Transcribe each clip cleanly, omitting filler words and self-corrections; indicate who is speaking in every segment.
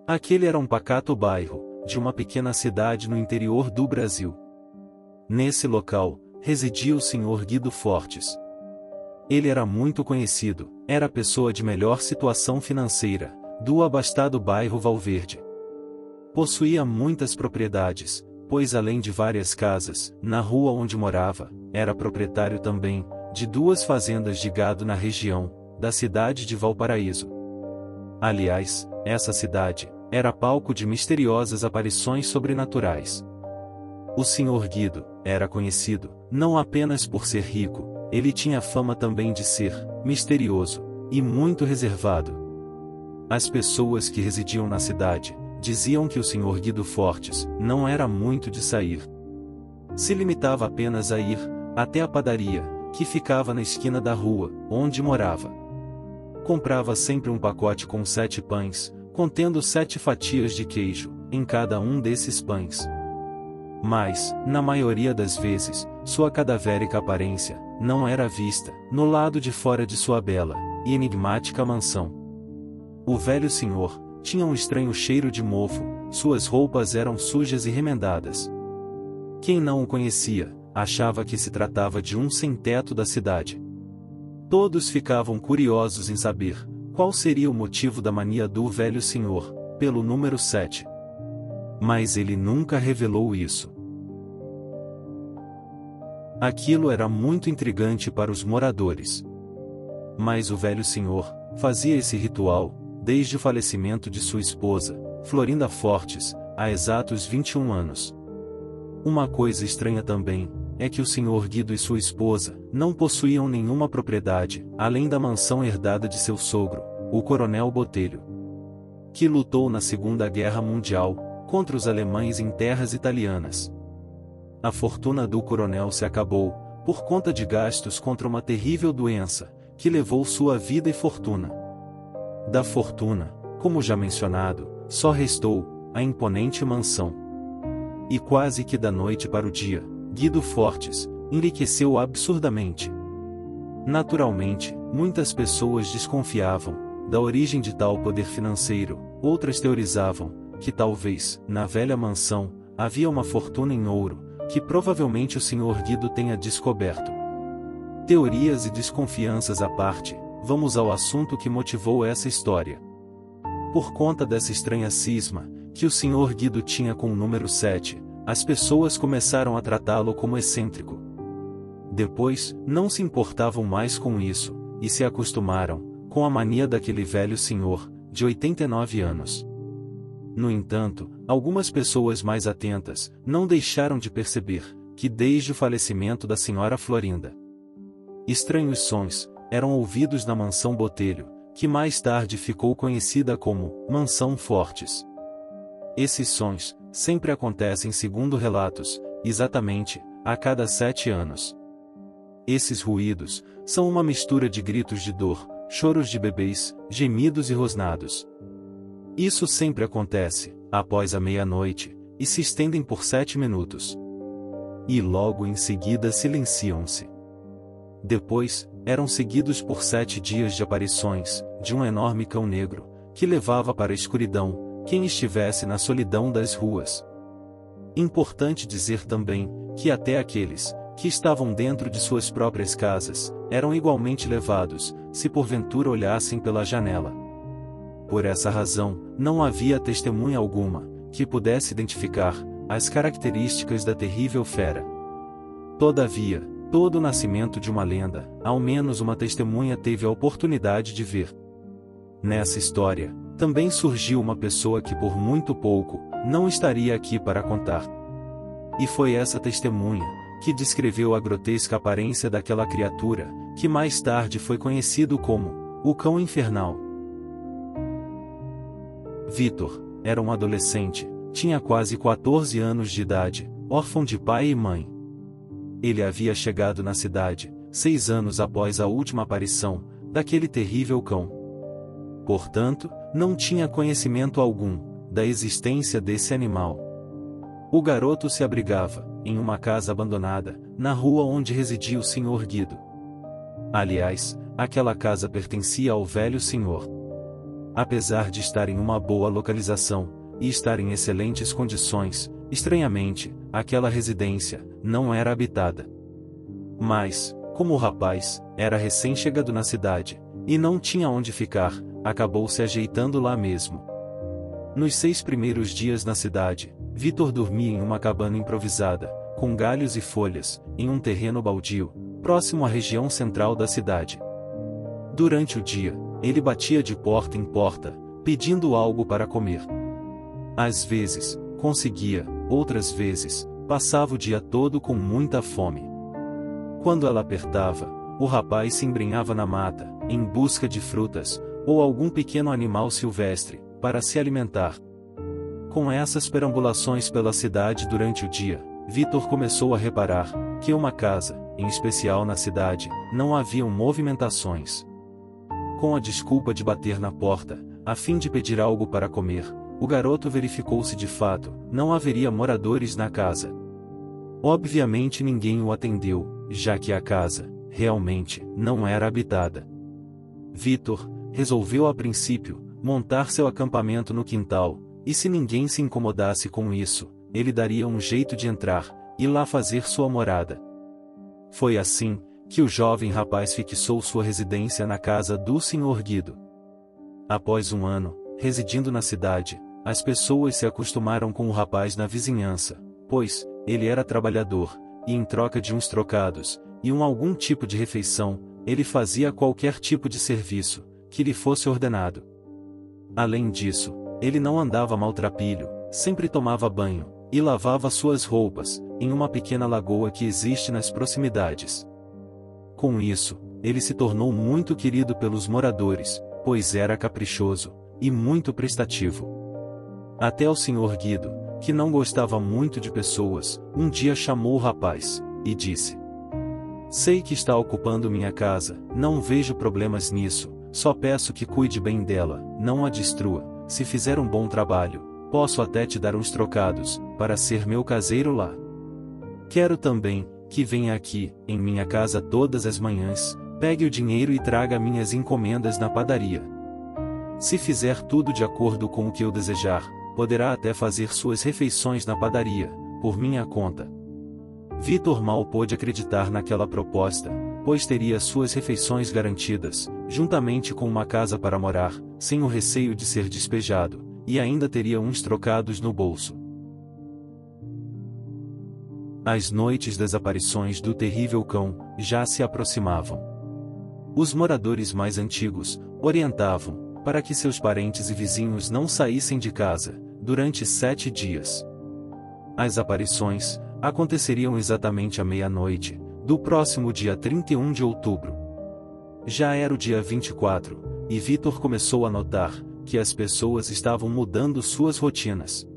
Speaker 1: Aquele era um pacato bairro, de uma pequena cidade no interior do Brasil. Nesse local, residia o Sr. Guido Fortes. Ele era muito conhecido, era a pessoa de melhor situação financeira, do abastado bairro Valverde. Possuía muitas propriedades, pois além de várias casas, na rua onde morava, era proprietário também, de 2 fazendas de gado na região, da cidade de Valparaíso. Aliás, essa cidade, era palco de misteriosas aparições sobrenaturais. O Sr. Guido, era conhecido, não apenas por ser rico, ele tinha fama também de ser, misterioso, e muito reservado. As pessoas que residiam na cidade, diziam que o Sr. Guido Fortes, não era muito de sair. Se limitava apenas a ir, até a padaria, que ficava na esquina da rua, onde morava. Comprava sempre um pacote com 7 pães, contendo 7 fatias de queijo, em cada um desses pães. Mas, na maioria das vezes, sua cadavérica aparência, não era vista, no lado de fora de sua bela, e enigmática mansão. O velho senhor, tinha um estranho cheiro de mofo, suas roupas eram sujas e remendadas. Quem não o conhecia, achava que se tratava de um sem-teto da cidade. Todos ficavam curiosos em saber, qual seria o motivo da mania do velho senhor, pelo número 7. Mas ele nunca revelou isso. Aquilo era muito intrigante para os moradores. Mas o velho senhor, fazia esse ritual, desde o falecimento de sua esposa, Florinda Fortes, há exatos 21 anos. Uma coisa estranha também, é que o Sr. Guido e sua esposa, não possuíam nenhuma propriedade, além da mansão herdada de seu sogro, o Coronel Botelho, que lutou na Segunda Guerra Mundial, contra os alemães em terras italianas. A fortuna do coronel se acabou, por conta de gastos contra uma terrível doença, que levou sua vida e fortuna. Da fortuna, como já mencionado, só restou a imponente mansão. E quase que da noite para o dia, Guido Fortes enriqueceu absurdamente. Naturalmente, muitas pessoas desconfiavam da origem de tal poder financeiro, outras teorizavam que talvez, na velha mansão, havia uma fortuna em ouro, que provavelmente o Sr. Guido tenha descoberto. Teorias e desconfianças à parte, vamos ao assunto que motivou essa história. Por conta dessa estranha cisma, que o Sr. Guido tinha com o número 7, as pessoas começaram a tratá-lo como excêntrico. Depois, não se importavam mais com isso, e se acostumaram com a mania daquele velho senhor, de 89 anos. No entanto, algumas pessoas mais atentas, não deixaram de perceber, que desde o falecimento da senhora Florinda, estranhos sons, eram ouvidos na mansão Botelho, que mais tarde ficou conhecida como Mansão Fortes. Esses sons, sempre acontecem segundo relatos, exatamente, a cada 7 anos. Esses ruídos, são uma mistura de gritos de dor, choros de bebês, gemidos e rosnados. Isso sempre acontece, após a meia-noite, e se estendem por 7 minutos. E logo em seguida silenciam-se. Depois, eram seguidos por 7 dias de aparições, de um enorme cão negro, que levava para a escuridão, quem estivesse na solidão das ruas. Importante dizer também, que até aqueles, que estavam dentro de suas próprias casas, eram igualmente levados, se porventura olhassem pela janela. Por essa razão, não havia testemunha alguma, que pudesse identificar as características da terrível fera. Todavia, todo o nascimento de uma lenda, ao menos uma testemunha teve a oportunidade de ver. Nessa história, também surgiu uma pessoa que por muito pouco, não estaria aqui para contar. E foi essa testemunha, que descreveu a grotesca aparência daquela criatura, que mais tarde foi conhecido como o Cão Infernal. Vitor era um adolescente, tinha quase 14 anos de idade, órfão de pai e mãe. Ele havia chegado na cidade, 6 anos após a última aparição daquele terrível cão. Portanto, não tinha conhecimento algum da existência desse animal. O garoto se abrigava em uma casa abandonada, na rua onde residia o Sr. Guido. Aliás, aquela casa pertencia ao velho senhor. Apesar de estar em uma boa localização, e estar em excelentes condições, estranhamente, aquela residência não era habitada. Mas, como o rapaz era recém-chegado na cidade, e não tinha onde ficar, acabou se ajeitando lá mesmo. Nos 6 primeiros dias na cidade, Vitor dormia em uma cabana improvisada, com galhos e folhas, em um terreno baldio, próximo à região central da cidade. Durante o dia, ele batia de porta em porta, pedindo algo para comer. Às vezes, conseguia, outras vezes, passava o dia todo com muita fome. Quando ela apertava, o rapaz se embrenhava na mata, em busca de frutas, ou algum pequeno animal silvestre, para se alimentar. Com essas perambulações pela cidade durante o dia, Vitor começou a reparar que uma casa, em especial na cidade, não haviam movimentações. Com a desculpa de bater na porta, a fim de pedir algo para comer, o garoto verificou se de fato não haveria moradores na casa. Obviamente ninguém o atendeu, já que a casa, realmente, não era habitada. Vitor resolveu a princípio montar seu acampamento no quintal, e se ninguém se incomodasse com isso, ele daria um jeito de entrar e lá fazer sua morada. Foi assim que o jovem rapaz fixou sua residência na casa do Sr. Guido. Após um ano, residindo na cidade, as pessoas se acostumaram com o rapaz na vizinhança, pois ele era trabalhador, e em troca de uns trocados, e algum tipo de refeição, ele fazia qualquer tipo de serviço que lhe fosse ordenado. Além disso, ele não andava maltrapilho, sempre tomava banho, e lavava suas roupas, em uma pequena lagoa que existe nas proximidades. Com isso, ele se tornou muito querido pelos moradores, pois era caprichoso, e muito prestativo. Até o Sr. Guido, que não gostava muito de pessoas, um dia chamou o rapaz, e disse: "Sei que está ocupando minha casa, não vejo problemas nisso, só peço que cuide bem dela, não a destrua. Se fizer um bom trabalho, posso até te dar uns trocados, para ser meu caseiro lá. Quero também que venha aqui, em minha casa todas as manhãs, pegue o dinheiro e traga minhas encomendas na padaria. Se fizer tudo de acordo com o que eu desejar, poderá até fazer suas refeições na padaria, por minha conta." Vitor mal pôde acreditar naquela proposta, pois teria suas refeições garantidas, juntamente com uma casa para morar, sem o receio de ser despejado, e ainda teria uns trocados no bolso. As noites das aparições do terrível cão já se aproximavam. Os moradores mais antigos orientavam para que seus parentes e vizinhos não saíssem de casa durante 7 dias. As aparições aconteceriam exatamente à meia-noite do próximo dia 31 de outubro. Já era o dia 24, e Vitor começou a notar que as pessoas estavam mudando suas rotinas.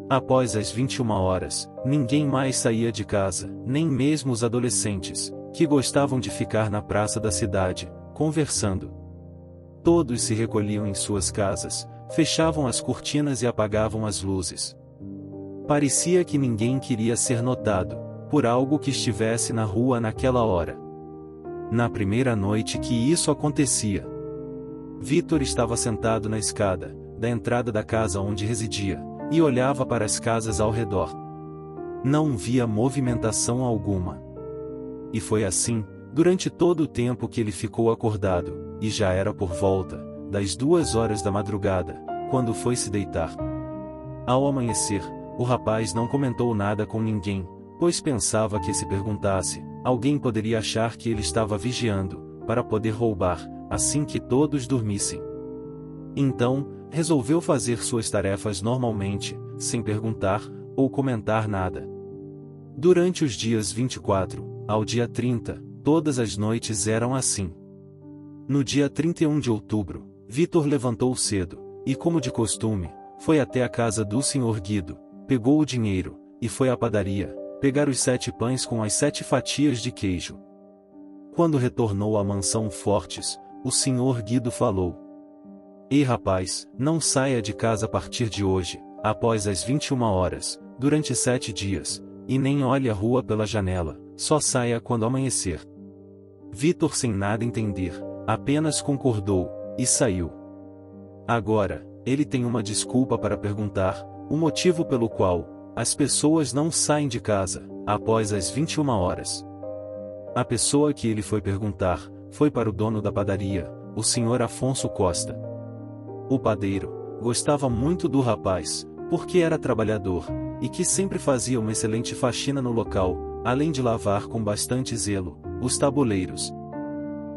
Speaker 1: Após as 21 horas, ninguém mais saía de casa, nem mesmo os adolescentes, que gostavam de ficar na praça da cidade, conversando. Todos se recolhiam em suas casas, fechavam as cortinas e apagavam as luzes. Parecia que ninguém queria ser notado por algo que estivesse na rua naquela hora. Na primeira noite que isso acontecia, Vitor estava sentado na escada da entrada da casa onde residia, e olhava para as casas ao redor. Não via movimentação alguma. E foi assim, durante todo o tempo que ele ficou acordado, e já era por volta das 2 horas da madrugada, quando foi se deitar. Ao amanhecer, o rapaz não comentou nada com ninguém, pois pensava que se perguntasse, alguém poderia achar que ele estava vigiando, para poder roubar, assim que todos dormissem. Então, resolveu fazer suas tarefas normalmente, sem perguntar ou comentar nada. Durante os dias 24 ao dia 30, todas as noites eram assim. No dia 31 de outubro, Vitor levantou cedo, e como de costume, foi até a casa do Sr. Guido, pegou o dinheiro, e foi à padaria, pegar os 7 pães com as 7 fatias de queijo. Quando retornou à mansão Fortes, o Sr. Guido falou: "Ei rapaz, não saia de casa a partir de hoje, após as 21 horas, durante 7 dias, e nem olhe a rua pela janela, só saia quando amanhecer." Vitor, sem nada entender, apenas concordou, e saiu. Agora, ele tem uma desculpa para perguntar, o motivo pelo qual as pessoas não saem de casa após as 21 horas. A pessoa que ele foi perguntar foi para o dono da padaria, o Sr. Afonso Costa. O padeiro gostava muito do rapaz, porque era trabalhador, e que sempre fazia uma excelente faxina no local, além de lavar com bastante zelo os tabuleiros.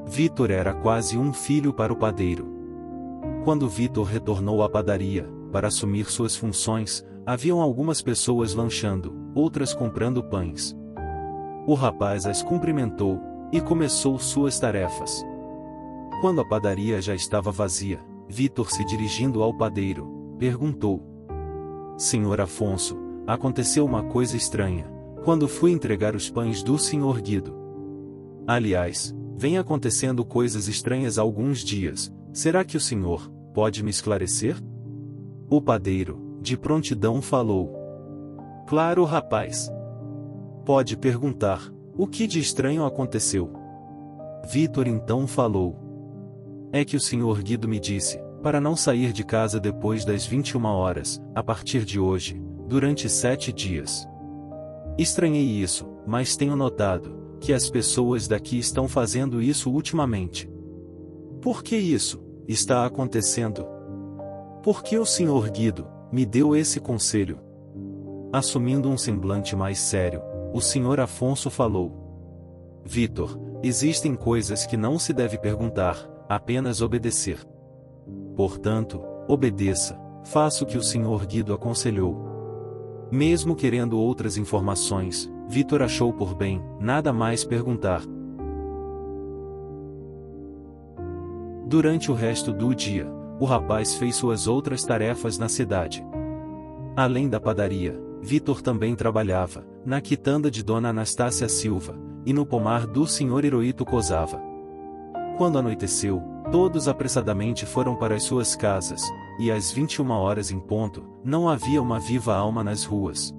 Speaker 1: Vitor era quase um filho para o padeiro. Quando Vitor retornou à padaria, para assumir suas funções, haviam algumas pessoas lanchando, outras comprando pães. O rapaz as cumprimentou, e começou suas tarefas. Quando a padaria já estava vazia, Vitor, se dirigindo ao padeiro, perguntou: Senhor Afonso, aconteceu uma coisa estranha, quando fui entregar os pães do Sr. Guido. Aliás, vem acontecendo coisas estranhas há alguns dias, será que o senhor pode me esclarecer? O padeiro, de prontidão, falou: Claro, rapaz. Pode perguntar, o que de estranho aconteceu? Vitor então falou: É que o Sr. Guido me disse, para não sair de casa depois das 21 horas, a partir de hoje, durante 7 dias. Estranhei isso, mas tenho notado que as pessoas daqui estão fazendo isso ultimamente. Por que isso está acontecendo? Por que o Sr. Guido me deu esse conselho? Assumindo um semblante mais sério, o Sr. Afonso falou: Vitor, existem coisas que não se deve perguntar, apenas obedecer. Portanto, obedeça, faça o que o Sr. Guido aconselhou. Mesmo querendo outras informações, Vitor achou por bem nada mais perguntar. Durante o resto do dia, o rapaz fez suas outras tarefas na cidade. Além da padaria, Vitor também trabalhava na quitanda de Dona Anastácia Silva e no pomar do Sr. Hirohito Kozawa. Quando anoiteceu, todos apressadamente foram para as suas casas, e às 21 horas em ponto, não havia uma viva alma nas ruas.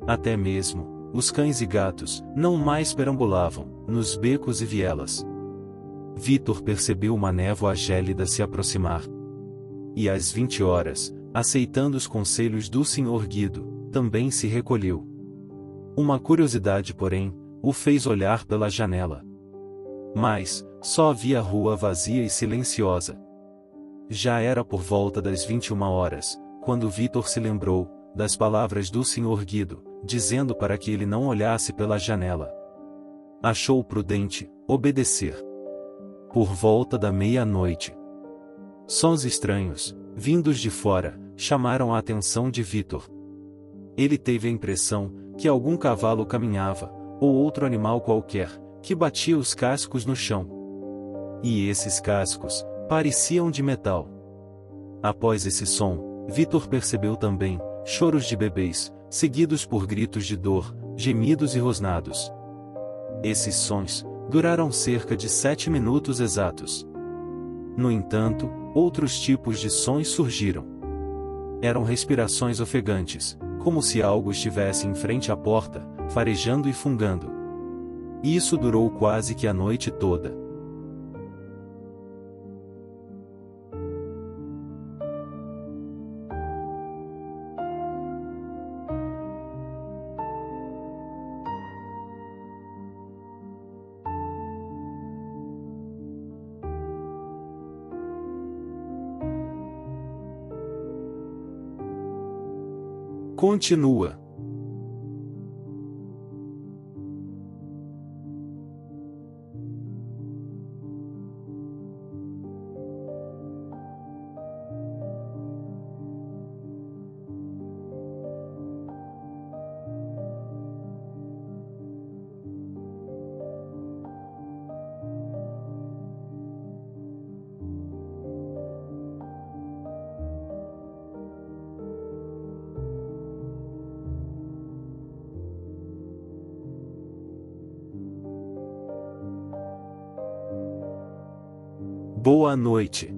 Speaker 1: Até mesmo os cães e gatos não mais perambulavam nos becos e vielas. Vitor percebeu uma névoa gélida se aproximar. E às 20 horas, aceitando os conselhos do Sr. Guido, também se recolheu. Uma curiosidade, porém, o fez olhar pela janela. Mas só havia a rua vazia e silenciosa. Já era por volta das 21 horas, quando Vitor se lembrou das palavras do Sr. Guido, dizendo para que ele não olhasse pela janela. Achou prudente obedecer. Por volta da meia-noite, sons estranhos, vindos de fora, chamaram a atenção de Vitor. Ele teve a impressão que algum cavalo caminhava, ou outro animal qualquer, que batia os cascos no chão. E esses cascos pareciam de metal. Após esse som, Vitor percebeu também choros de bebês, seguidos por gritos de dor, gemidos e rosnados. Esses sons duraram cerca de 7 minutos exatos. No entanto, outros tipos de sons surgiram. Eram respirações ofegantes, como se algo estivesse em frente à porta, farejando e fungando. E isso durou quase que a noite toda. Continua. Boa noite.